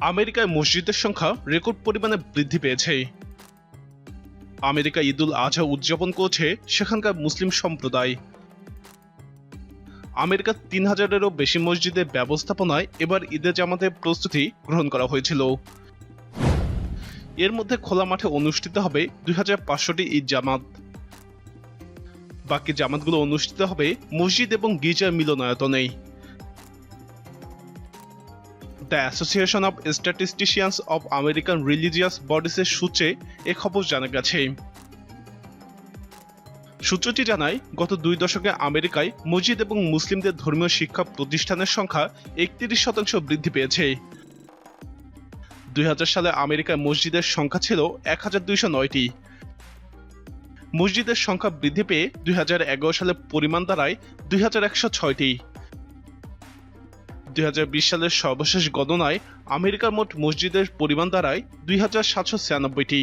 আমেরিকায় মসজিদের সংখ্যা রেকর্ড পরিমাণে বৃদ্ধি পেয়েছে। আমেরিকা ঈদুল আজহা উদযাপন করছে সেখানকার মুসলিম সম্প্রদায়। আমেরিকার ৩,০০০-এরও বেশি মসজিদের ব্যবস্থাপনায় এবার ঈদের জামাতের প্রস্তুতি গ্রহণ করা হয়েছিল। এর মধ্যে খোলা মাঠে অনুষ্ঠিত হবে ২,৫০০টি ঈদ জামাত। বাকি জামাতগুলো অনুষ্ঠিত হবে মসজিদ এবং গির্জার মিলনায়তনে। The Association of Statisticians of American Religious বডিজের সূত্রে এ খবর জানা গেছে। সূত্রটি জানায়, গত ২ দশকে আমেরিকায় মসজিদ এবং মুসলিমদের ধর্মীয় শিক্ষা প্রতিষ্ঠানের সংখ্যা ৩১% বৃদ্ধি পেয়েছে। ২০০০ সালে আমেরিকায় মসজিদের সংখ্যা ছিল ১,২০৯টি। মসজিদের সংখ্যা বৃদ্ধি পেয়ে ২০১১ সালে পরিমাণ দাঁড়ায় ২,১০৬টি। ২০২০ সালের সর্বশেষ গণনায় আমেরিকার মোট মসজিদের পরিমাণ দাঁড়ায় ২,৭৯৬টি।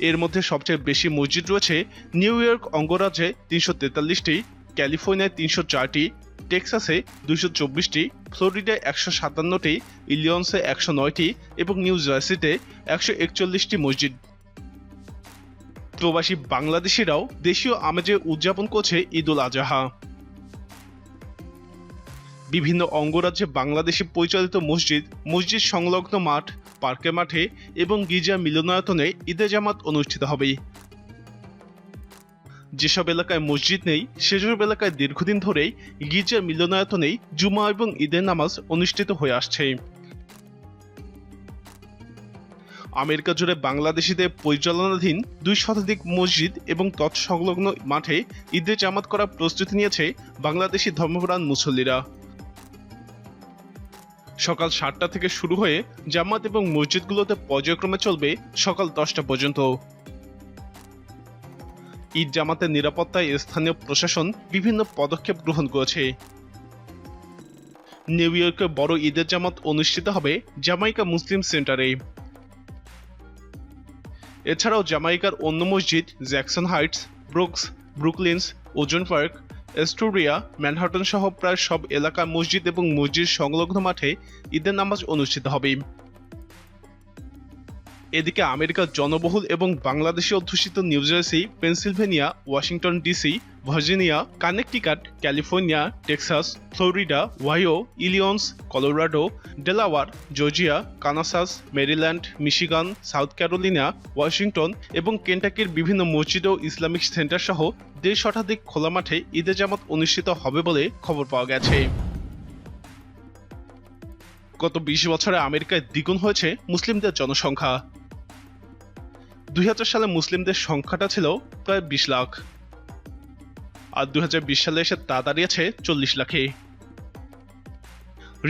এর মধ্যে সবচেয়ে বেশি মসজিদ রয়েছে নিউ ইয়র্ক অঙ্গরাজ্যে ৩৪৩টি, ক্যালিফোর্নিয়ায় ৩০৪টি, টেক্সাসে ২২৪টি, ফ্লোরিডায় ১৫৭টি, ইলিনয়সে ১০৯টি এবং নিউ জার্সিতে ১৪১টি মসজিদ। প্রবাসী বাংলাদেশিরাও দেশীয় আমেজে উদযাপন করছে ঈদুল আজহা। বিভিন্ন অঙ্গরাজ্যে বাংলাদেশি পরিচালিত মসজিদ, মসজিদ সংলগ্ন মাঠ, পার্কের মাঠে এবং গির্জা মিলনায়তনে ঈদের জামাত অনুষ্ঠিত হবে। যেসব এলাকায় মসজিদ নেই সেসব এলাকায় দীর্ঘদিন ধরেই গির্জা মিলনায়তনেই জুমা এবং ঈদের নামাজ অনুষ্ঠিত হয়ে আসছে। আমেরিকা জুড়ে বাংলাদেশিদের পরিচালনাধীন ২ শতাধিক মসজিদ এবং তৎসংলগ্ন মাঠে ঈদের জামাত করার প্রস্তুতি নিয়েছে বাংলাদেশি ধর্মপ্রাণ মুসল্লিরা। সকাল ৭টা থেকে শুরু হয়ে জামাত এবং মসজিদগুলোতে পর্যায়ক্রমে চলবে সকাল 10টা পর্যন্ত। ঈদ জামাতের নিরাপত্তায় স্থানীয় প্রশাসন বিভিন্ন পদক্ষেপ গ্রহণ করেছে। নিউ ইয়র্কে বড় ঈদের জামাত অনুষ্ঠিত হবে জামাইকা মুসলিম সেন্টারে। এছাড়াও জামাইকার অন্য মসজিদ জ্যাকসন হাইটস, ব্রুকস, ব্রুকলিনস, ওজন পার্ক, এস্টোরিয়া, ম্যানহাটন সহ প্রায় সব এলাকার মসজিদ এবং মসজিদ সংলগ্ন মাঠে ঈদের নামাজ অনুষ্ঠিত হবে। এদিকে আমেরিকার জনবহুল এবং বাংলাদেশি অধ্যুষিত New Jersey, Pennsylvania, Washington DC, Virginia, Connecticut, California, Texas, Florida, Ohio, Illinois, Colorado, Delaware, Georgia, Kansas, Maryland, Michigan, South Carolina, Washington এবং কেন্টাকির বিভিন্ন মসজিদ ও ইসলামিক সেন্টার সহ ১.৫ শতাধিক খোলা মাঠে ঈদের জামাত অনুষ্ঠিত হবে বলে খবর পাওয়া গেছে। গত ২০ বছরে আমেরিকায় দ্বিগুণ হয়েছে মুসলিমদের জনসংখ্যা। ২০০০ সালে মুসলিমদের সংখ্যাটা ছিল প্রায় ২০ লাখ, আর ২০২০ সালে এসে তা দাঁড়িয়েছে ৪০ লাখে।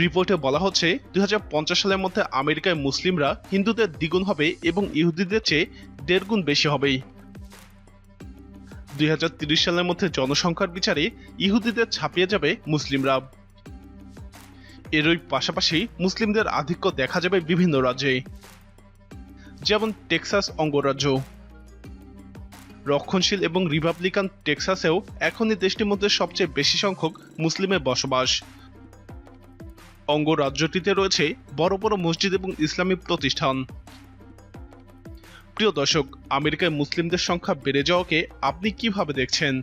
রিপোর্টে বলা হচ্ছে ২০৫০ সালের মধ্যে আমেরিকায় মুসলিমরা হিন্দুদের দ্বিগুণ হবে এবং ইহুদিদের চেয়ে ১.৫ গুণ বেশি হবে। ২০৩০ সালের মধ্যে জনসংখ্যার বিচারে ইহুদিদের ছাপিয়ে যাবে মুসলিমরা। এরই পাশাপাশি মুসলিমদের আধিক্য দেখা যাবে বিভিন্ন রাজ্যে, যেমন টেক্সাস অঙ্গরাজ্য। রক্ষণশীল এবং রিপাবলিকান টেক্সাসেও এখনই দেশটির মধ্যে সবচেয়ে বেশি সংখ্যক মুসলিমের বসবাস। অঙ্গরাজ্যটিতে রয়েছে বড় বড় মসজিদ এবং ইসলামী প্রতিষ্ঠান। প্রিয় দর্শক, আমেরিকায় মুসলিমদের সংখ্যা বেড়ে যাওয়াকে আপনি কিভাবে দেখছেন?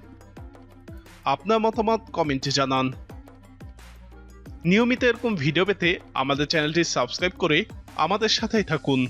আপনার মতামত কমেন্টে জানান। নিয়মিত এরকম ভিডিও পেতে আমাদের চ্যানেলটি সাবস্ক্রাইব করে আমাদের সাথেই থাকুন।